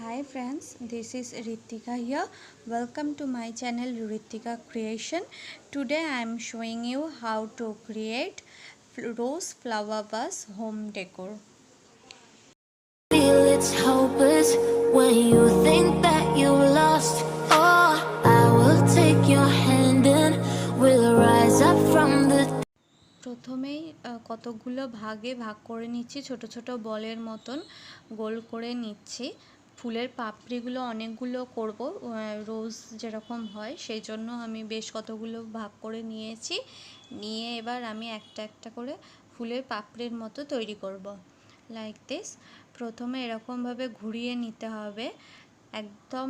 Hi friends, this is Ritwika here. Welcome to my channel Ritwika Creation. Today I am showing you how to create rose flower vase home decor. Feel it's hopeless when you think that you lost. Oh, I will take your hand and we'll rise up from the প্রথমেই কতগুলো ভাগে ভাগ করে নিচ্ছি, ছোট ছোট বলের মতন গোল করে নিচ্ছি। ফুলের পাপড়িগুলো অনেকগুলো করব, রোজ যেরকম হয় সেই জন্য আমি বেশ কতগুলো ভাগ করে নিয়েছি। নিয়ে এবার আমি একটা একটা করে ফুলের পাপড়ির মতো তৈরি করব। Like this. প্রথমে এরকমভাবে ঘুরিয়ে নিতে হবে, একদম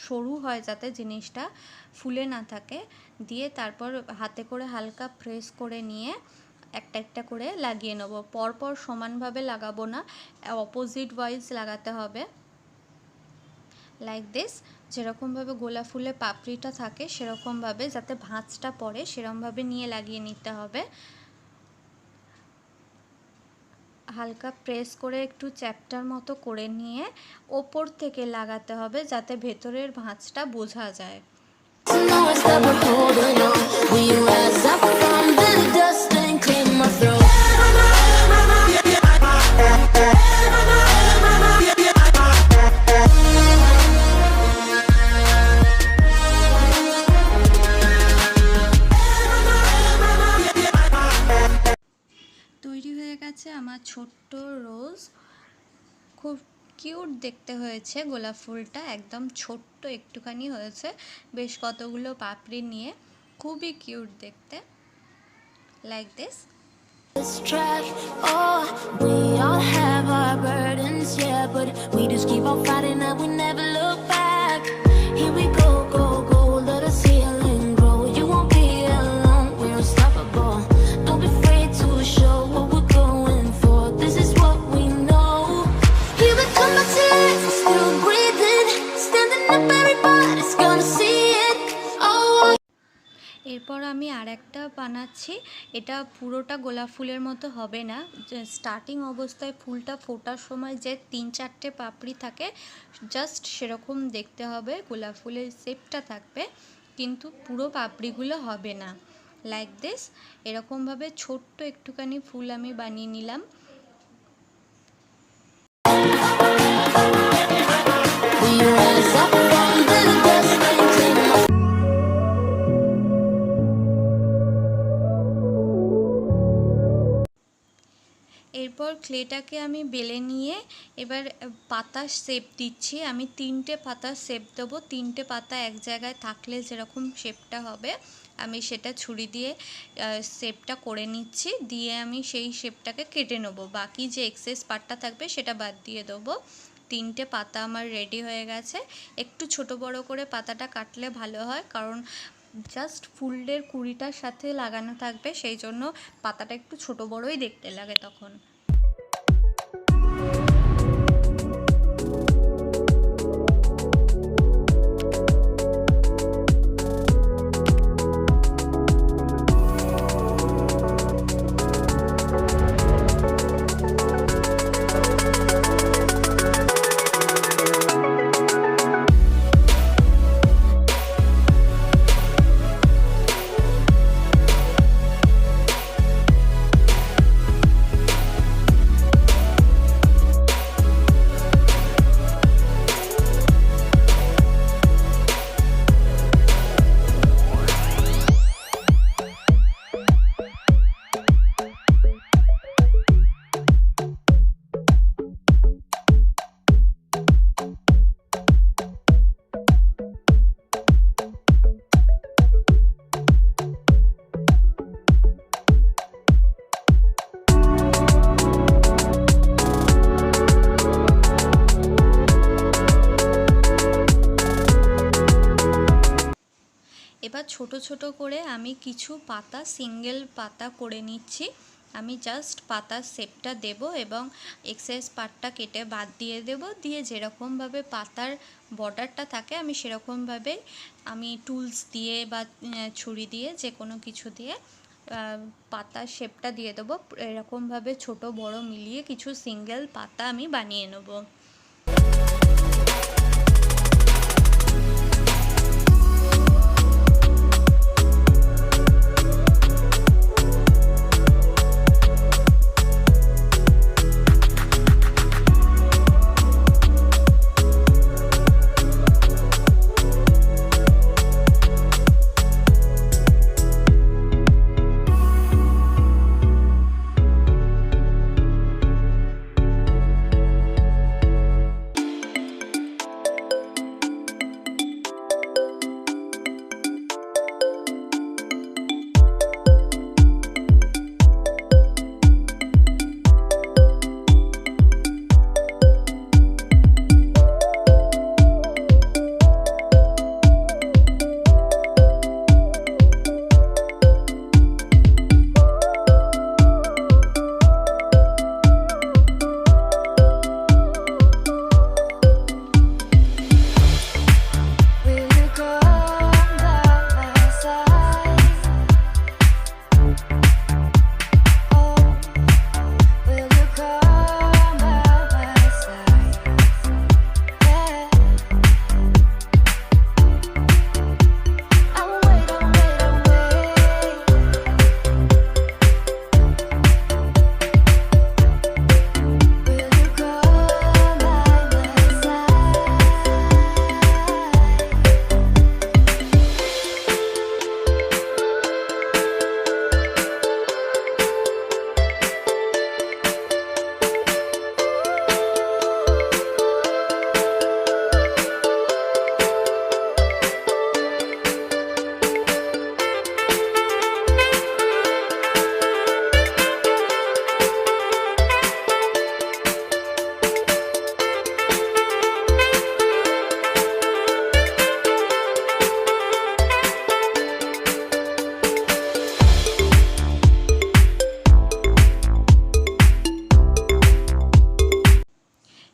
সরু হয় যাতে জিনিসটা ফুলে না থাকে। দিয়ে তারপর হাতে করে হালকা প্রেস করে নিয়ে একটা একটা করে লাগিয়ে নেব। পরপর সমানভাবে লাগাবো না, অপোজিট ওয়াইজ লাগাতে হবে। Like this. যেরকমভাবে গোলাপ ফুলের পাপড়িটা থাকে সেরকমভাবে, যাতে ভাঁজটা পড়ে সেরকমভাবে নিয়ে লাগিয়ে নিতে হবে। হালকা প্রেস করে একটু চ্যাপ্টার মতো করে নিয়ে ওপর থেকে লাগাতে হবে, যাতে ভেতরের ভাঁজটা বোঝা যায়। তৈরি হয়ে গেছে আমার ছোট্ট রোজ। খুব কিউট দেখতে হয়েছে গোলাপ ফুলটা, একদম ছোট্ট একটুখানি হয়েছে, বেশ কতগুলো পাপড়ি নিয়ে, খুবই কিউট দেখতে। Like this. Oh, we all have our burdens, yeah, but we just keep on fighting and we never look back. Here we go, go, go, let us heal and grow. You won't be alone, we're unstoppable. Don't be afraid to show what we're going for. This is what we know. Here we come back to life, we're still breathing, standing up, everybody's gonna see it. Oh, এরপর আমি আর একটা বানাচ্ছি। এটা পুরোটা গোলাপ ফুলের মতো হবে না, স্টার্টিং অবস্থায় ফুলটা ফোটার সময় যে 3-4টে পাপড়ি থাকে, জাস্ট সেরকম দেখতে হবে, গোলাপ ফুলের শেপটা থাকবে, কিন্তু পুরো পাপড়িগুলো হবে না। Like this. এরকমভাবে ছোট্ট একটুখানি ফুল আমি বানিয়ে নিলাম। এরপর ক্লেটাকে আমি বেলে নিয়ে এবার পাতার শেপ দিচ্ছি। আমি 3টে পাতার শেপ দেবো। 3টে পাতা এক জায়গায় থাকলে যেরকম শেপটা হবে, আমি সেটা ছুরি দিয়ে শেপটা করে নিচ্ছি। দিয়ে আমি সেই শেপটাকে কেটে নেব, বাকি যে এক্সেস পার্টটা থাকবে সেটা বাদ দিয়ে দেবো। 3টে পাতা আমার রেডি হয়ে গেছে। একটু ছোট বড় করে পাতাটা কাটলে ভালো হয়, কারণ জাস্ট ফুলের কুঁড়িটার সাথে লাগানো থাকবে, সেই জন্য পাতাটা একটু ছোট বড়ই দেখতে লাগে তখন। এবার ছোট ছোট করে আমি কিছু পাতা সিঙ্গেল পাতা করে নিচ্ছি। আমি জাস্ট পাতার শেপটা দেব এবং এক্সেস পার্টটা কেটে বাদ দিয়ে দেব। দিয়ে যেরকমভাবে পাতার বর্ডারটা থাকে আমি সেরকমভাবে আমি টুলস দিয়ে বা ছুরি দিয়ে যে কোনো কিছু দিয়ে পাতার শেপটা দিয়ে দেবো। এরকমভাবে ছোট বড় মিলিয়ে কিছু সিঙ্গেল পাতা আমি বানিয়ে নেব।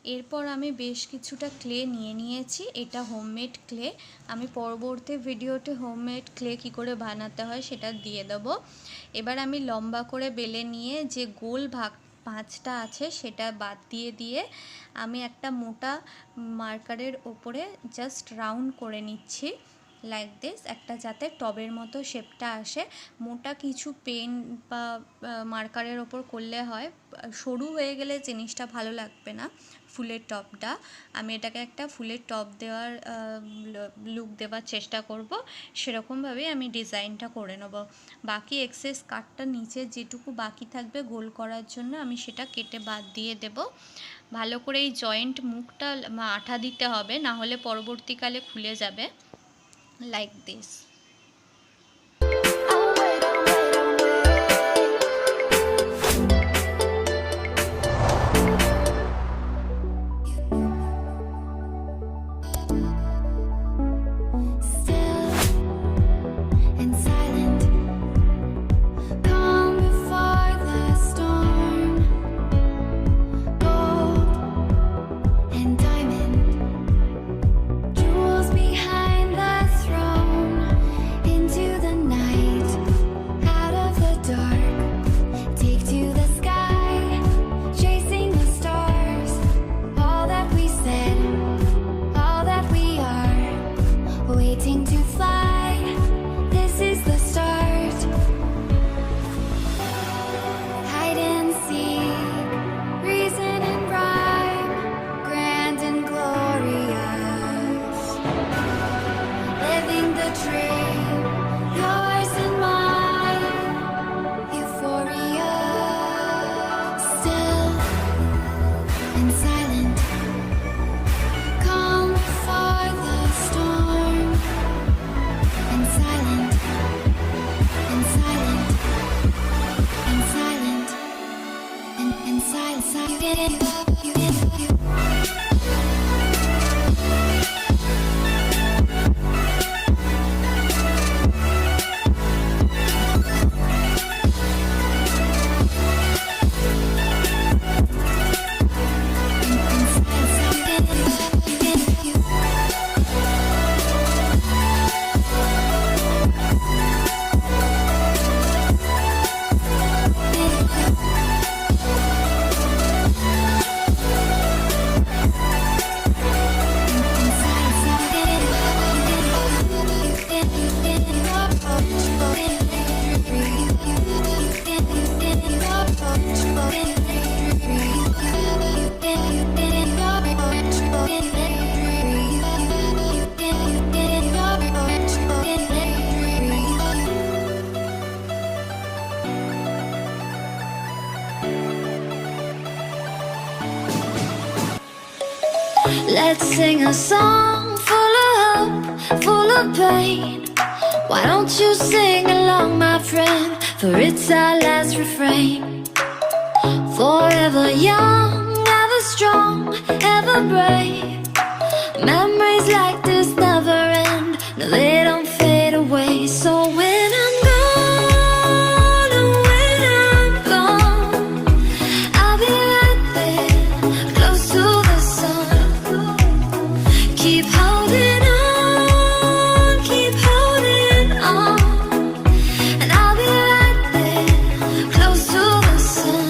এরপর আমি বেশ কিছুটা ক্লে নিয়ে নিয়েছি, এটা হোমমেড ক্লে। আমি পরবর্তী ভিডিওতে হোমমেড ক্লে কী করে বানাতে হয় সেটা দিয়ে দেবো। এবার আমি লম্বা করে বেলে নিয়ে যে গোল ভাঁজটা আছে সেটা বাদ দিয়ে আমি একটা মোটা মার্কারের ওপরে জাস্ট রাউন্ড করে নিচ্ছি লাইক দিস, একটা যাতে টবের মতো শেপটা আসে। মোটা কিছু পেন বা মার্কারের ওপর করলে হয়, সরু হয়ে গেলে জিনিসটা ভালো লাগবে না ফুলের টপটা। আমি এটাকে একটা ফুলের টপ দেওয়ার লুক দেওয়ার চেষ্টা করব, সেরকমভাবেই আমি ডিজাইনটা করে নেব। বাকি এক্সেস কাটটা নিচে যেটুকু বাকি থাকবে গোল করার জন্য আমি সেটা কেটে বাদ দিয়ে দেব। ভালো করে এই জয়েন্ট মুখটা আঠা দিতে হবে, না হলে পরবর্তীকালে খুলে যাবে like this. Let's sing a song full of hope, full of pain. Why don't you sing along, my friend? For it's our last refrain. Forever young, ever strong, ever brave. Memories like this never end. No, they don't fade away. So when I'm gone, and when I'm gone, I'll be right there, close to the sun. Keep holding on, keep holding on, and I'll be right there, close to the sun,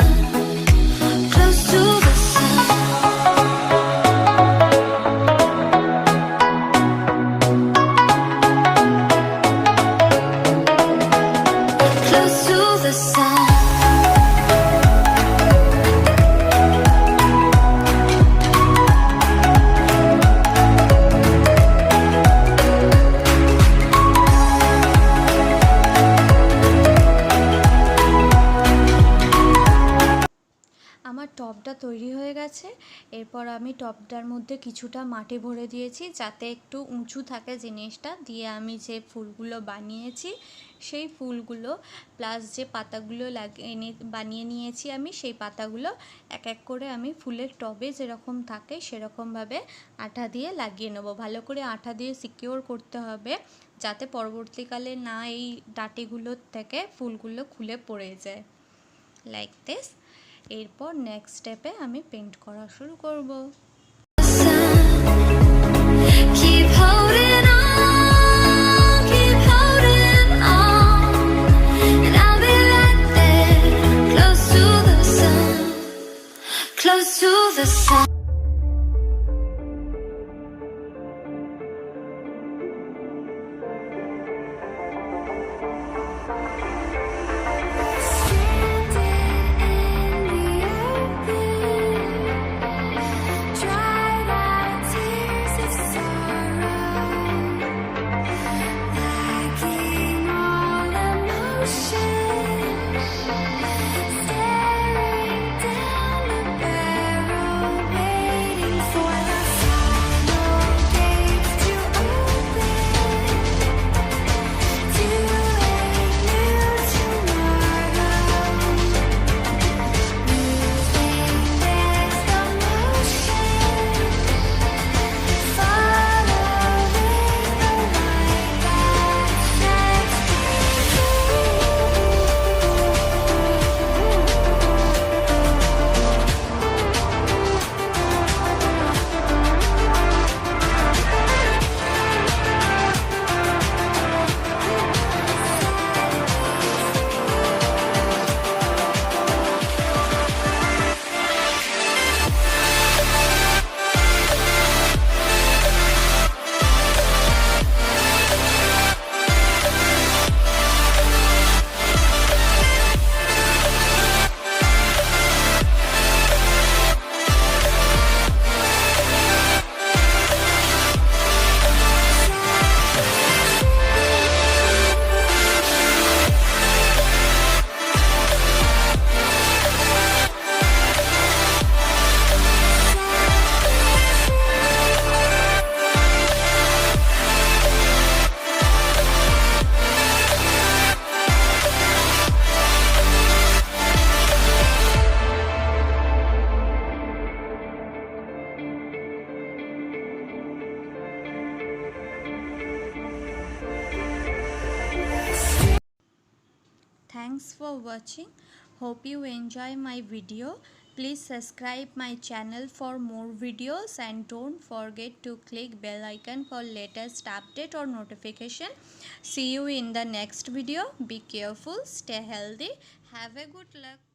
close to the sun. Close to the sun. আমার টবটা তৈরি হয়ে গেছে। এরপর আমি টবটার মধ্যে কিছুটা মাটি ভরে দিয়েছি যাতে একটু উঁচু থাকে জিনিসটা, দিয়ে আমি যে ফুলগুলো বানিয়েছি সেই ফুলগুলো প্লাস যে পাতাগুলো বানিয়ে নিয়েছি আমি সেই পাতাগুলো এক এক করে আমি ফুলের টবে যেরকম থাকে সেরকমভাবে আঠা দিয়ে লাগিয়ে নেব। ভালো করে আঠা দিয়ে সিকিওর করতে হবে যাতে পরবর্তীকালে না এই ডাঁটিগুলোর থেকে ফুলগুলো খুলে পড়ে যায় লাইক দিস। এরপর নেক্সট স্টেপে আমি পেন্ট করা শুরু করব। Thanks for watching. Hope you enjoy my video. Please subscribe my channel for more videos and don't forget to click bell icon for latest update or notification. See you in the next video. Be careful, stay healthy, have a good luck.